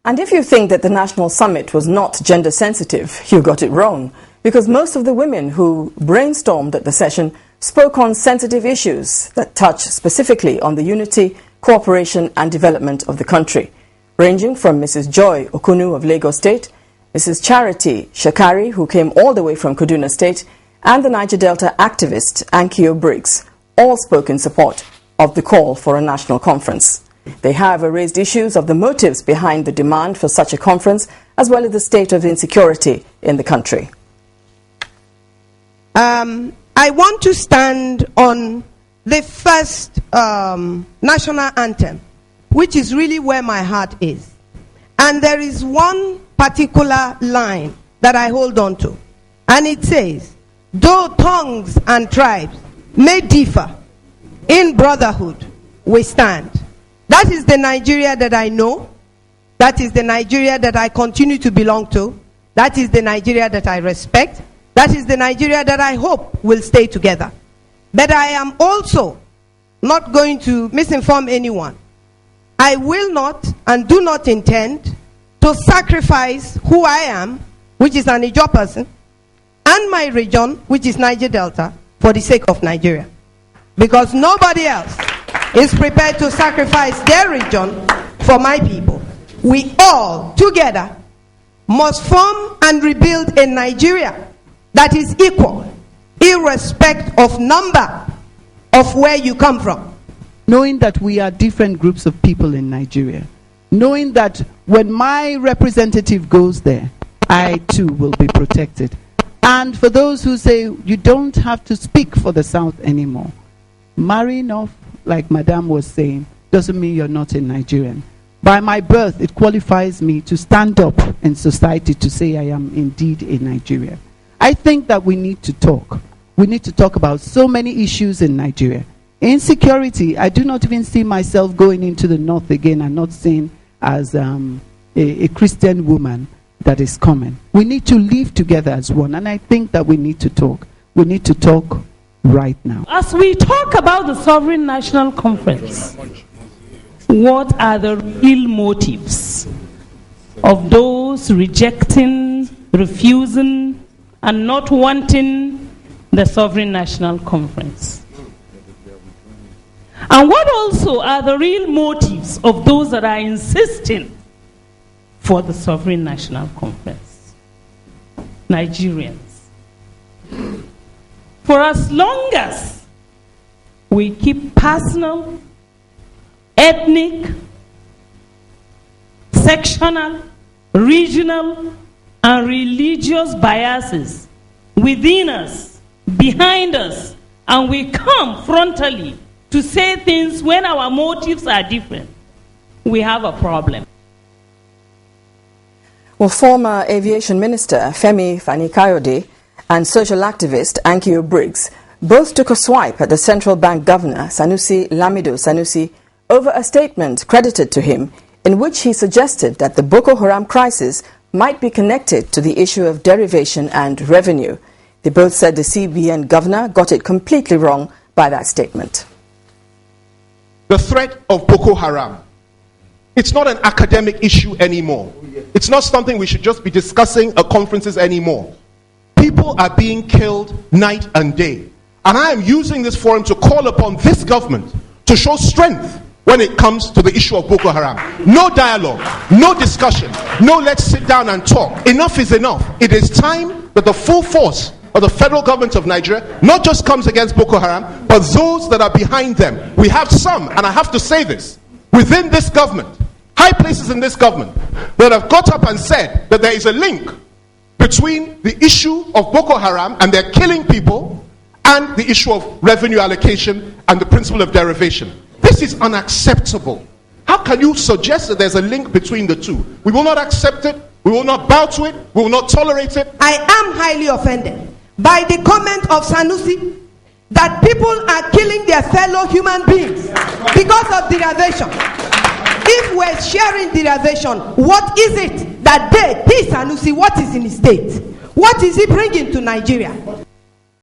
And if you think that the National Summit was not gender sensitive, you got it wrong. Because most of the women who brainstormed at the session spoke on sensitive issues that touch specifically on the unity, cooperation and development of the country, ranging from Mrs. Joy Okunu of Lagos State, Mrs. Charity Shakari, who came all the way from Kaduna State, and the Niger Delta activist Ankio Briggs, all spoke in support of the call for a national conference. They, however, raised issues of the motives behind the demand for such a conference, as well as the state of insecurity in the country. I want to stand on the first national anthem, which is really where my heart is. And there is one particular line that I hold on to. And it says, though tongues and tribes may differ, in brotherhood we stand. That is the Nigeria that I know. That is the Nigeria that I continue to belong to. That is the Nigeria that I respect. That is the Nigeria that I hope will stay together. But I am also not going to misinform anyone. I will not and do not intend to sacrifice who I am, which is an Ijaw person, and my region, which is Niger Delta, for the sake of Nigeria. Because nobody else is prepared to sacrifice their region for my people. We all together must form and rebuild a Nigeria that is equal, irrespective of number of where you come from. Knowing that we are different groups of people in Nigeria, knowing that when my representative goes there, I too will be protected. And for those who say you don't have to speak for the South anymore, marrying off, like Madame was saying, doesn't mean you're not a Nigerian. By my birth, it qualifies me to stand up in society to say I am indeed a Nigerian. I think that we need to talk. We need to talk about so many issues in Nigeria. Insecurity, I do not even see myself going into the north again and not seen as a Christian woman that is coming. We need to live together as one, and I think that we need to talk. We need to talk right now. As we talk about the Sovereign National Conference, what are the real motives of those rejecting, refusing, and not wanting the Sovereign National Conference? And what also are the real motives of those that are insisting for the Sovereign National Conference? Nigerians. For as long as we keep personal, ethnic, sectional, regional, and religious biases within us, behind us, and we come frontally to say things when our motives are different, we have a problem. Well, former Aviation Minister Femi Fani-Kayode and social activist Ankio Briggs both took a swipe at the Central Bank Governor Sanusi Lamido Sanusi over a statement credited to him in which he suggested that the Boko Haram crisis might be connected to the issue of derivation and revenue. They both said the CBN governor got it completely wrong by that statement. The threat of Boko Haram, it's not an academic issue anymore. It's not something we should just be discussing at conferences anymore. People are being killed night and day. And I am using this forum to call upon this government to show strength when it comes to the issue of Boko Haram. No dialogue, no discussion, no let's sit down and talk. Enough is enough. It is time that the full force of the federal government of Nigeria not just comes against Boko Haram, but those that are behind them. We have some, and I have to say this, within this government, high places in this government, that have got up and said that there is a link between the issue of Boko Haram and their killing people and the issue of revenue allocation and the principle of derivation. This is unacceptable. How can you suggest that there's a link between the two? We will not accept it. We will not bow to it. We will not tolerate it. I am highly offended by the comment of Sanusi that people are killing their fellow human beings because of derivation. If we're sharing derivation, what is it that he, Sanusi, what is in his state? What is he bringing to Nigeria?